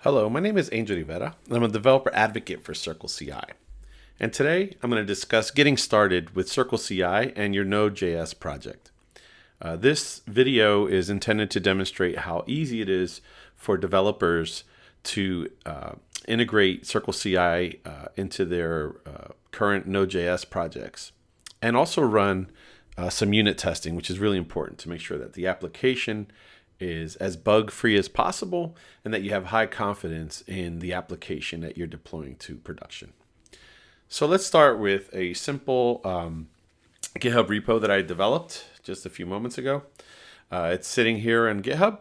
Hello, my name is Angel Rivera, and I'm a developer advocate for CircleCI. And today I'm going to discuss getting started with CircleCI and your Node.JS project. This video is intended to demonstrate how easy it is for developers to integrate CircleCI into their current Node.js projects, and also run some unit testing, which is really important to make sure that the application is as bug-free as possible and that you have high confidence in the application that you're deploying to production. So let's start with a simple GitHub repo that I developed just a few moments ago. It's sitting here on GitHub,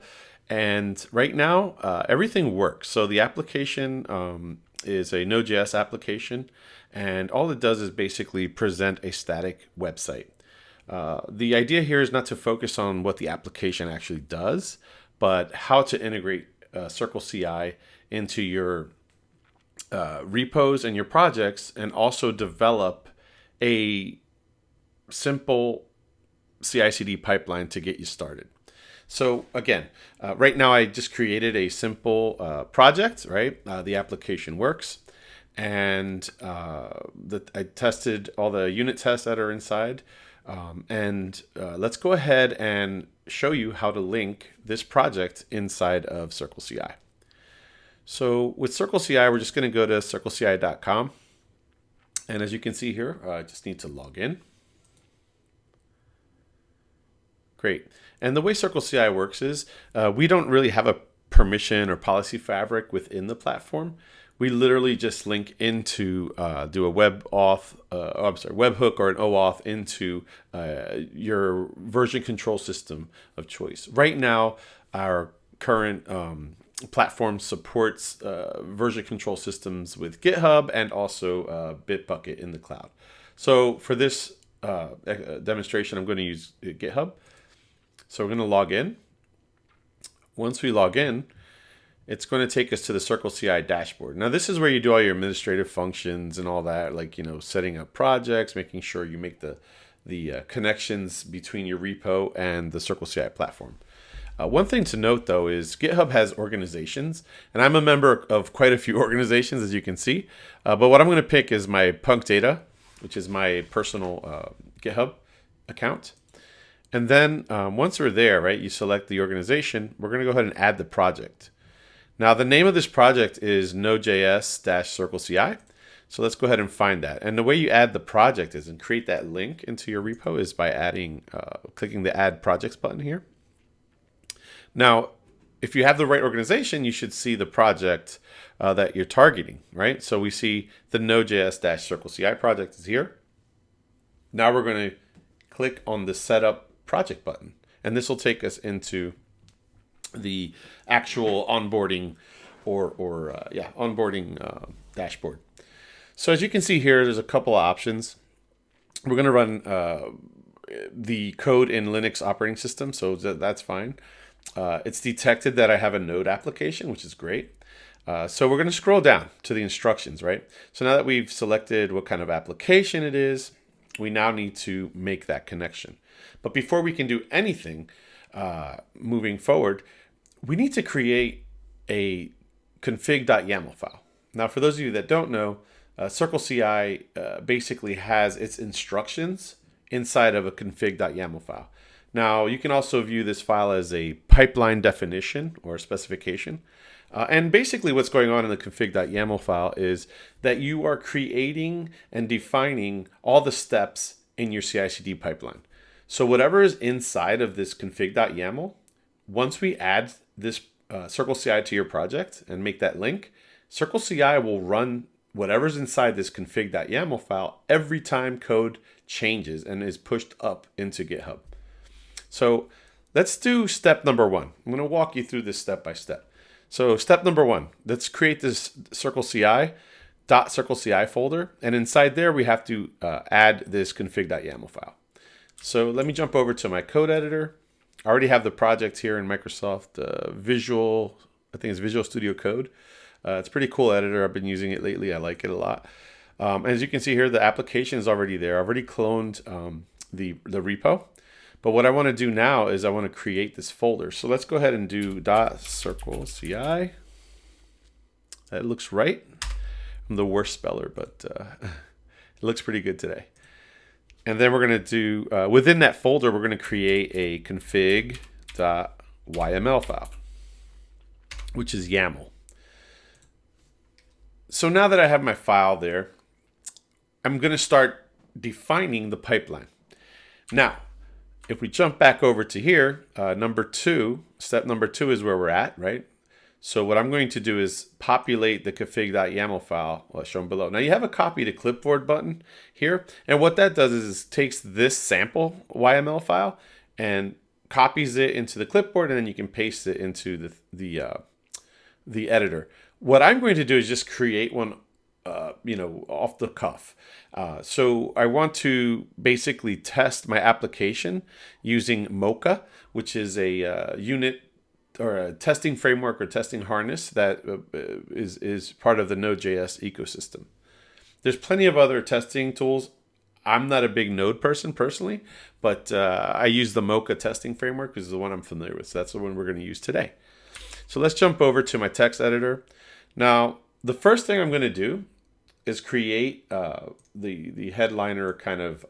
and right now everything works. So the application is a Node.js application, and all it does is basically present a static website. The idea here is not to focus on what the application actually does, but how to integrate CircleCI into your repos and your projects, and also develop a simple CI/CD pipeline to get you started. So again, right now I just created a simple project, right? The application works, and I tested all the unit tests that are inside. Let's go ahead and show you how to link this project inside of CircleCI. So with CircleCI, we're just going to go to circleci.com. And as you can see here, I just need to log in. Great. And the way CircleCI works is we don't really have a permission or policy fabric within the platform. We literally just link into do a webhook or an OAuth into your version control system of choice. Right now, our current platform supports version control systems with GitHub and also Bitbucket in the cloud. So for this demonstration, I'm going to use GitHub. So we're going to log in. Once we log in, it's going to take us to the CircleCI dashboard. Now, this is where you do all your administrative functions and all that, like, setting up projects, making sure you make the connections between your repo and the CircleCI platform. One thing to note, though, is GitHub has organizations, and I'm a member of quite a few organizations, as you can see. But what I'm going to pick is my Punk Data, which is my personal GitHub account. And then once we're there, right, you select the organization. We're going to go ahead and add the project. Now, the name of this project is Node.js-CircleCI. So let's go ahead and find that. And the way you add the project is and create that link into your repo is by clicking the Add Projects button here. Now, if you have the right organization, you should see the project that you're targeting, right? So we see the Node.js-CircleCI project is here. Now we're going to click on the Setup Project button, and this will take us into the actual onboarding dashboard. So as you can see here, there's a couple of options. We're going to run the code in Linux operating system, so that's fine. It's detected that I have a Node application, which is great. So we're going to scroll down to the instructions, right? So now that we've selected what kind of application it is, we now need to make that connection. But before we can do anything moving forward, we need to create a config.yaml file. Now, for those of you that don't know, CircleCI basically has its instructions inside of a config.yaml file. Now, you can also view this file as a pipeline definition or specification. And basically what's going on in the config.yaml file is that you are creating and defining all the steps in your CI/CD pipeline. So whatever is inside of this config.yaml, once we add this CircleCI to your project and make that link, CircleCI will run whatever's inside this config.yaml file every time code changes and is pushed up into GitHub. So let's do step number one. I'm going to walk you through this step by step. So step number one, let's create this CircleCI .circleci folder, and inside there we have to add this config.yaml file. So let me jump over to my code editor. I already have the project here in Microsoft Visual, I think it's Visual Studio Code. It's a pretty cool editor. I've been using it lately. I like it a lot. As you can see here, the application is already there. I've already cloned the repo. But what I want to do now is I want to create this folder. So let's go ahead and do .circleci. That looks right. I'm the worst speller, but it looks pretty good today. And then we're going to do, within that folder, we're going to create a config.yml file, which is YAML. So now that I have my file there, I'm going to start defining the pipeline. Now, if we jump back over to here, step number 2 is where we're at, right? So what I'm going to do is populate the config.yaml file shown below. Now you have a copy to clipboard button here. And what that does is takes this sample YML file and copies it into the clipboard, and then you can paste it into the editor. What I'm going to do is just create one off the cuff. So I want to basically test my application using Mocha, which is a unit or a testing framework or testing harness that is part of the Node.js ecosystem. There's plenty of other testing tools. I'm not a big Node person personally, but I use the Mocha testing framework, which is the one I'm familiar with. So that's the one we're going to use today. So let's jump over to my text editor. Now, the first thing I'm going to do is create the headliner kind of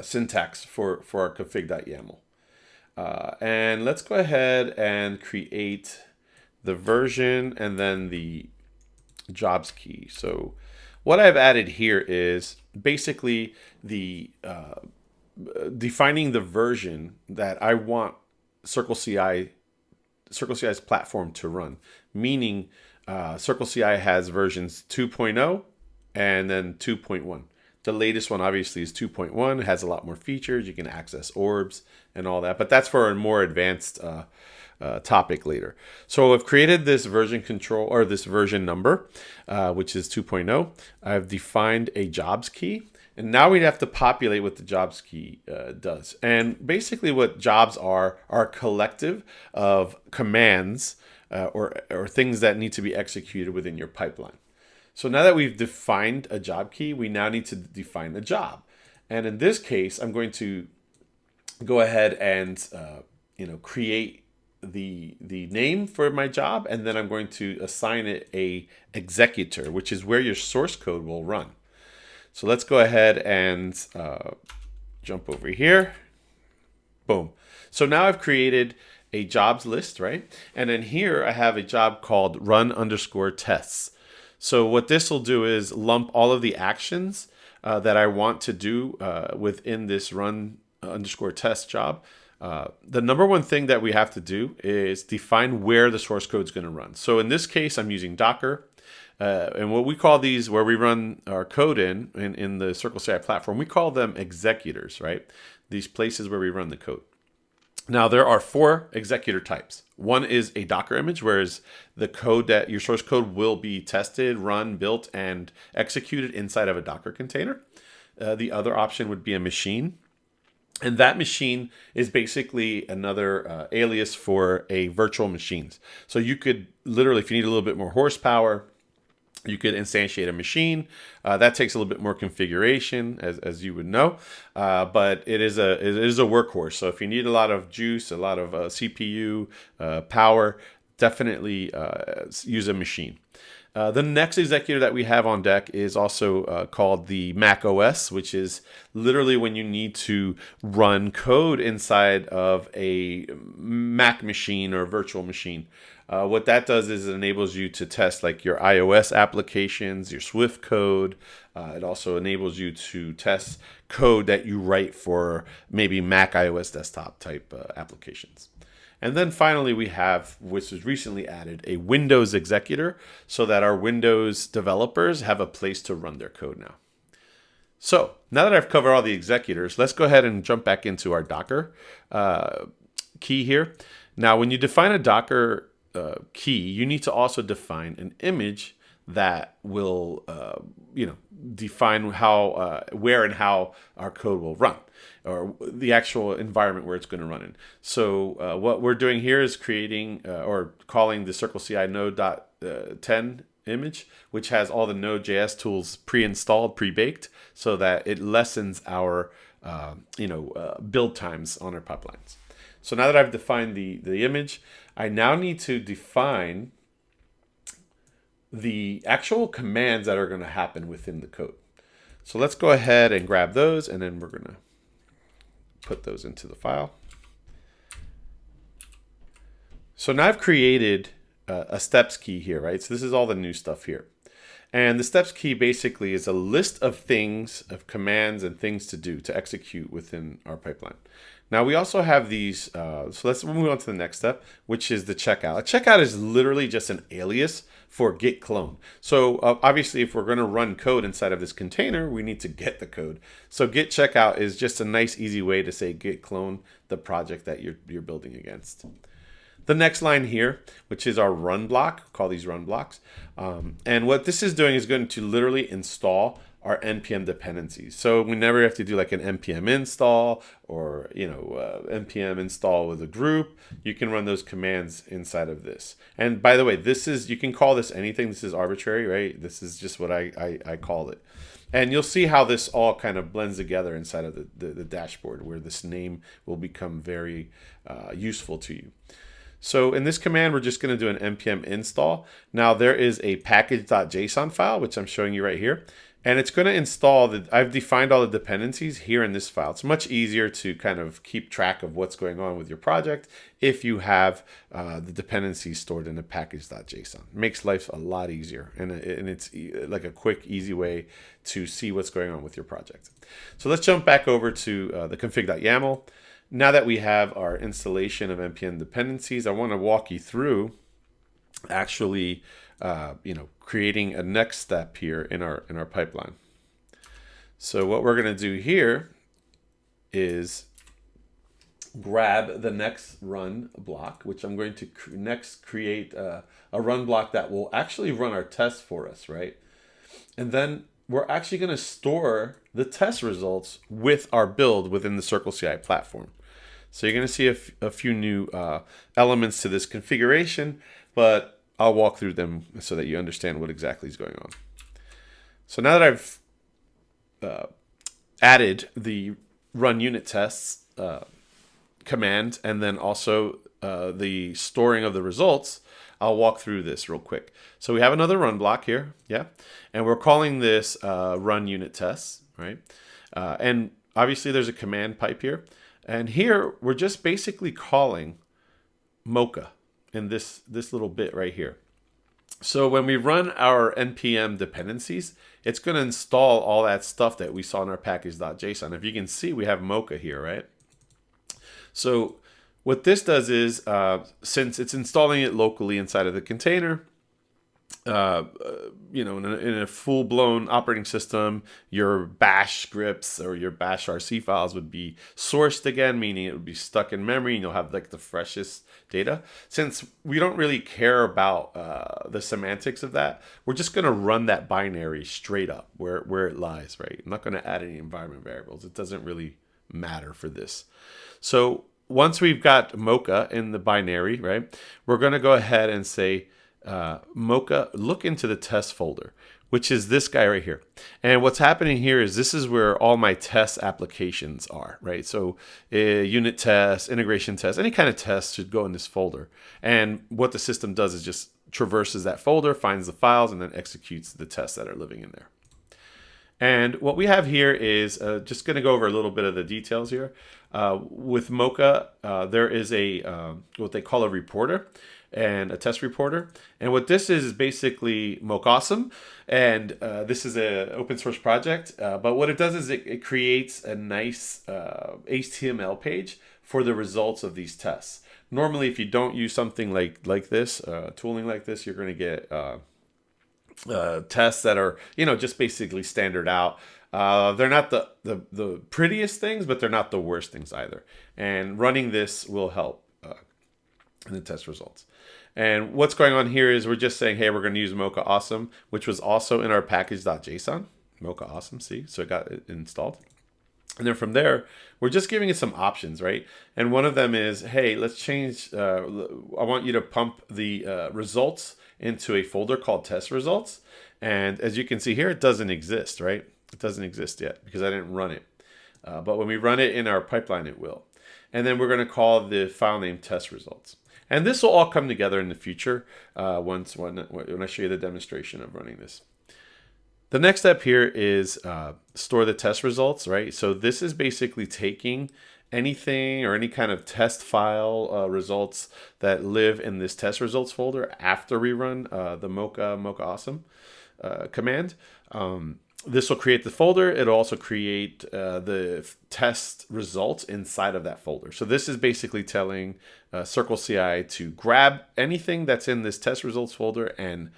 syntax for our config.yaml. And let's go ahead and create the version and then the jobs key. So what I've added here is basically the defining the version that I want CircleCI's platform to run, meaning CircleCI has versions 2.0 and then 2.1. The latest one obviously is 2.1. It has a lot more features. You can access orbs and all that, but that's for a more advanced topic later. So I've created this version control or this version number, which is 2.0. I've defined a jobs key, and now we have to populate what the jobs key does. And basically what jobs are a collective of commands or things that need to be executed within your pipeline. So now that we've defined a job key, we now need to define a job. And in this case, I'm going to go ahead and create the name for my job, and then I'm going to assign it a executor, which is where your source code will run. So let's go ahead and jump over here. Boom. So now I've created a jobs list, right? And then here I have a job called run_tests. So what this will do is lump all of the actions that I want to do within this run_test job. The number one thing that we have to do is define where the source code is going to run. So in this case, I'm using Docker. And what we call these, where we run our code in the CircleCI platform, we call them executors, right? These places where we run the code. Now, there are 4 executor types. One is a Docker image, whereas the code that your source code will be tested, run, built, and executed inside of a Docker container. The other option would be a machine. And that machine is basically another alias for a virtual machines. So you could literally, if you need a little bit more horsepower, you could instantiate a machine. That takes a little bit more configuration, as you would know, but it is a workhorse. So if you need a lot of juice, a lot of CPU power, definitely use a machine. The next executor that we have on deck is also called the Mac OS, which is literally when you need to run code inside of a Mac machine or virtual machine. What that does is it enables you to test like your iOS applications, your Swift code. It also enables you to test code that you write for maybe Mac iOS desktop type applications. And then finally we have, which was recently added, a Windows executor so that our Windows developers have a place to run their code now. So now that I've covered all the executors, let's go ahead and jump back into our Docker key here. Now, when you define a Docker key, you need to also define an image that will, define how, where and how our code will run, or the actual environment where it's going to run in. So what we're doing here is creating or calling the CircleCI Node.10 image, which has all the Node.js tools pre-installed, pre-baked, so that it lessens our build times on our pipelines. So now that I've defined the image, I now need to define the actual commands that are going to happen within the code. So let's go ahead and grab those, and then we're going to put those into the file. So now I've created a steps key here, right? So this is all the new stuff here. And the steps key basically is a list of things, of commands and things to do, to execute within our pipeline. Now we also have these, so let's move on to the next step, which is the checkout. A checkout is literally just an alias for git clone. So obviously if we're going to run code inside of this container, we need to get the code. So git checkout is just a nice easy way to say git clone the project that you're building against. The next line here, which is our run block, call these run blocks. And what this is doing is going to literally install our npm dependencies. So we never have to do like an npm install or npm install with a group. You can run those commands inside of this. And by the way, this is, you can call this anything. This is arbitrary, right? This is just what I call it. And you'll see how this all kind of blends together inside of the dashboard, where this name will become very useful to you. So in this command, we're just going to do an npm install. Now there is a package.json file, which I'm showing you right here. And it's going to install I've defined all the dependencies here in this file. It's much easier to kind of keep track of what's going on with your project if you have the dependencies stored in a package.json. It makes life a lot easier. And it's like a quick, easy way to see what's going on with your project. So let's jump back over to the config.yaml. Now that we have our installation of npm dependencies, I want to walk you through actually creating a next step here in our pipeline. So what we're going to do here is grab the next run block, which I'm going to next create a run block that will actually run our tests for us, right? And then we're actually going to store the test results with our build within the CircleCI platform. So you're going to see a few new elements to this configuration, but I'll walk through them so that you understand what exactly is going on. So now that I've added the run unit tests command and then also the storing of the results, I'll walk through this real quick. So we have another run block here, yeah, and we're calling this run unit tests, right? And obviously there's a command pipe here, and here we're just basically calling Mocha in this little bit right here. So when we run our npm dependencies, it's going to install all that stuff that we saw in our package.json. If you can see, we have Mocha here, right? So what this does is, since it's installing it locally inside of the container, in a full-blown operating system, your bash scripts or your bash RC files would be sourced again, meaning it would be stuck in memory and you'll have like the freshest data. Since we don't really care about the semantics of that, we're just going to run that binary straight up where it lies, right? I'm not going to add any environment variables. It doesn't really matter for this. So once we've got Mocha in the binary, right, we're going to go ahead and say, Mocha, look into the test folder, which is this guy right here. And what's happening here is this is where all my test applications are, right? So unit tests, integration tests, any kind of test should go in this folder. And what the system does is just traverses that folder, finds the files, and then executes the tests that are living in there. And what we have here is just going to go over a little bit of the details here. With Mocha, there is a what they call a reporter and a test reporter. And what this is basically Mocha Awesome. And this is an open source project. But what it does is it creates a nice HTML page for the results of these tests. Normally, if you don't use something like this, tooling like this, you're going to get tests that are, just basically standard out. They're not the prettiest things, but they're not the worst things either. And running this will help in the test results. And what's going on here is we're just saying, hey, we're going to use Mocha Awesome, which was also in our package.json. Mocha Awesome, see? So it got it installed. And then from there, we're just giving it some options, right? And one of them is, hey, let's change, I want you to pump the results into a folder called test results. And as you can see here, it doesn't exist, right? It doesn't exist yet because I didn't run it. But when we run it in our pipeline, it will. And then we're going to call the file name test results. And this will all come together in the future when I show you the demonstration of running this. The next step here is store the test results, right? So this is basically taking anything or any kind of test file results that live in this test results folder after we run the mocha awesome command. This will create the folder. It'll also create the test results inside of that folder. So this is basically telling CircleCI to grab anything that's in this test results folder and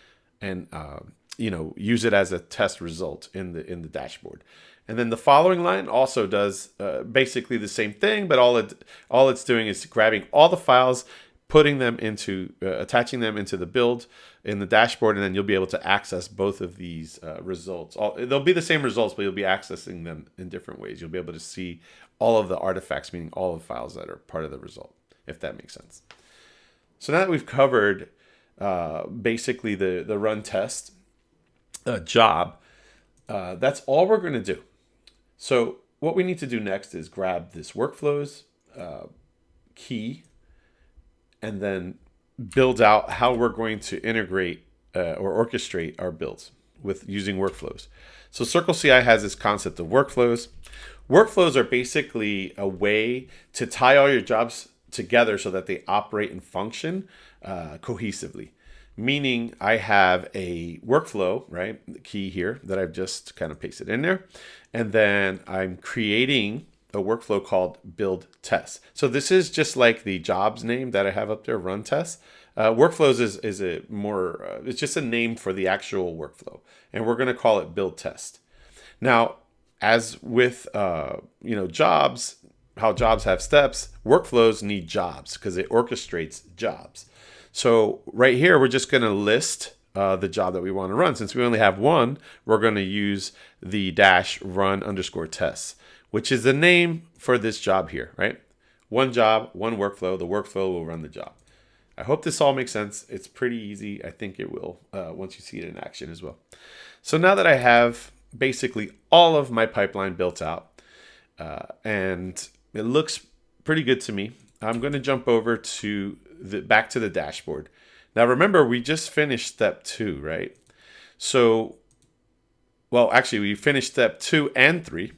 use it as a test result in the dashboard. And then the following line also does basically the same thing, but all it's doing is grabbing all the files, putting them into attaching them into the build in the dashboard, and then you'll be able to access both of these results. They'll be the same results, but you'll be accessing them in different ways. You'll be able to see all of the artifacts, meaning all of the files that are part of the result, if that makes sense. So now that we've covered basically the run test job, that's all we're going to do. So what we need to do next is grab this workflows key and then build out how we're going to integrate or orchestrate our builds with using workflows. So CircleCI has this concept of workflows. Workflows are basically a way to tie all your jobs together so that they operate and function cohesively. Meaning I have a workflow, right, the key here that I've just kind of pasted in there. And then I'm creating a workflow called build test. So this is just like the jobs name that I have up there, run test. Workflows is a more, it's just a name for the actual workflow. And we're going to call it build test. Now, as with, jobs, how jobs have steps, workflows need jobs because it orchestrates jobs. So right here, we're just going to list the job that we want to run. Since we only have one, we're going to use the -run_tests, which is the name for this job here, right? One job, one workflow. The workflow will run the job. I hope this all makes sense. It's pretty easy. I think it will once you see it in action as well. So now that I have basically all of my pipeline built out and it looks pretty good to me, I'm going to jump over to back to the dashboard. Now remember, we just finished step 2, right? So, well, actually we finished step 2 and 3.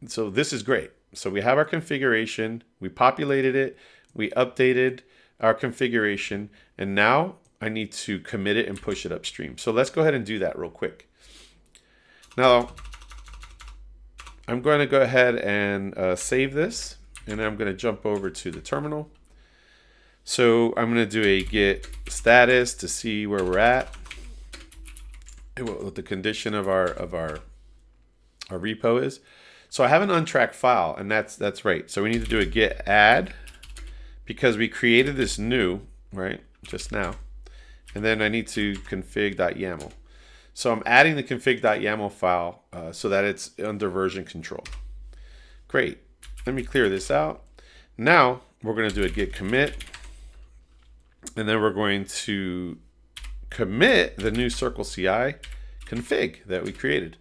So this is great. So we have our configuration, we populated it, we updated our configuration, and now I need to commit it and push it upstream. So let's go ahead and do that real quick. Now, I'm going to go ahead and save this, and I'm going to jump over to the terminal. So I'm going to do a Git Status to see where we're at, what the condition of our repo is. So I have an untracked file, and that's right. So we need to do a git add because we created this new, right, just now. And then I need to config.yaml. So I'm adding the config.yaml file so that it's under version control. Great. Let me clear this out. Now we're going to do a git commit. And then we're going to commit the new CircleCI config that we created.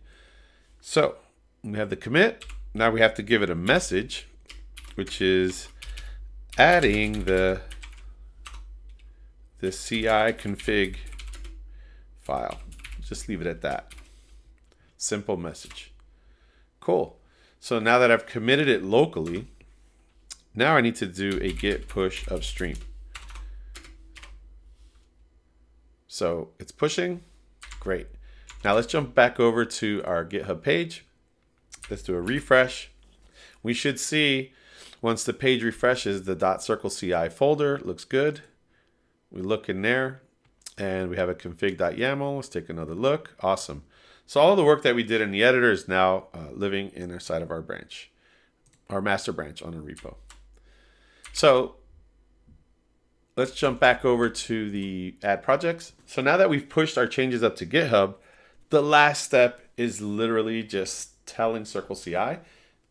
So we have the commit. Now we have to give it a message, which is adding the CI config file. Just leave it at that. Simple message. Cool. So now that I've committed it locally, now I need to do a git push upstream. So it's pushing. Great. Now let's jump back over to our GitHub page. Let's do a refresh. We should see once the page refreshes the .circleci folder. Looks good. We look in there and we have a config.yaml. Let's take another look. Awesome. So all of the work that we did in the editor is now living inside of our branch, our master branch on a repo. So let's jump back over to the add projects. So now that we've pushed our changes up to GitHub, the last step is literally just telling CircleCI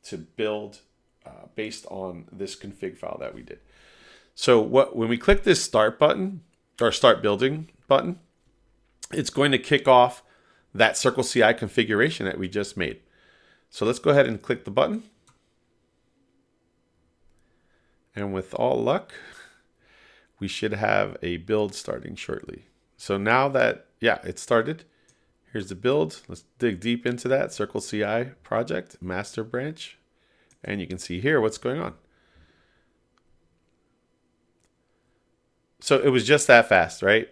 to build based on this config file that we did. So when we click this start button or start building button, it's going to kick off that CircleCI configuration that we just made. So let's go ahead and click the button. And with all luck, we should have a build starting shortly. So now that, yeah, it started. Here's the build. Let's dig deep into that CircleCI project, master branch. And you can see here what's going on. So it was just that fast, right?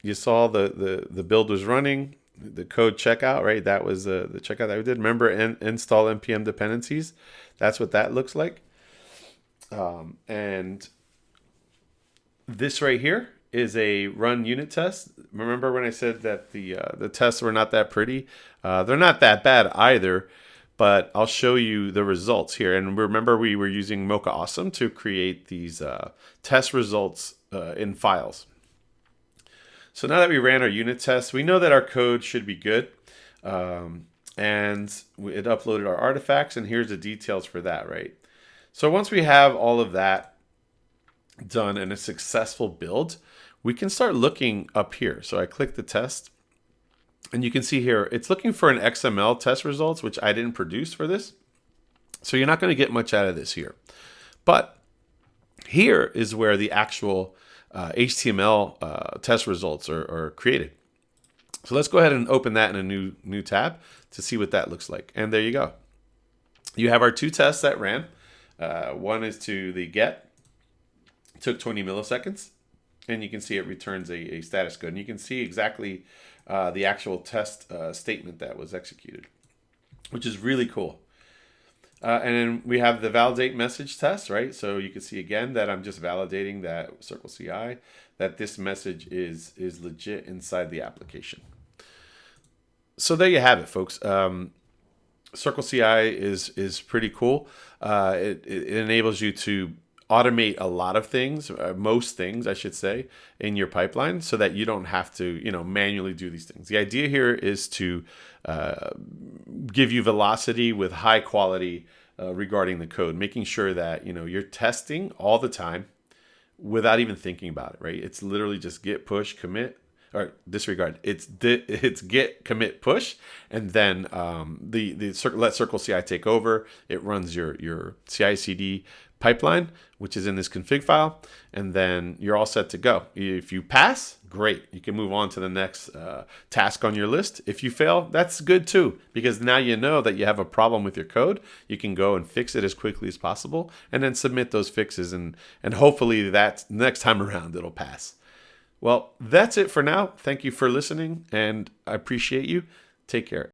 You saw the build was running, the code checkout, right? That was the checkout that we did. Remember, install npm dependencies. That's what that looks like. And this right here is a run unit test. Remember when I said that the tests were not that pretty? They're not that bad either, but I'll show you the results here. And remember, we were using Mocha Awesome to create these test results in files. So now that we ran our unit tests, we know that our code should be good. And it uploaded our artifacts, and here's the details for that, right? So once we have all of that done and a successful build, we can start looking up here. So I click the test, and you can see here, it's looking for an XML test results, which I didn't produce for this. So you're not going to get much out of this here. But here is where the actual HTML test results are created. So let's go ahead and open that in a new tab to see what that looks like. And there you go. You have our two tests that ran. One is to the get. It took 20 milliseconds. And you can see it returns a status code. And you can see exactly the actual test statement that was executed, which is really cool. And then we have the validate message test, right? So you can see again that I'm just validating that CircleCI, that this message is legit inside the application. So there you have it, folks. CircleCI is pretty cool. It enables you to automate a lot of things, most things, I should say, in your pipeline, so that you don't have to, manually do these things. The idea here is to give you velocity with high quality regarding the code, making sure that you're testing all the time without even thinking about it. Right? It's literally just git push commit. Or disregard. It's git commit push, and then let CircleCI take over. It runs your CI/CD pipeline, which is in this config file, and then you're all set to go. If you pass, great. You can move on to the next task on your list. If you fail, that's good too, because now you know that you have a problem with your code. You can go and fix it as quickly as possible, and then submit those fixes, and hopefully that next time around it'll pass. Well, that's it for now. Thank you for listening, and I appreciate you. Take care.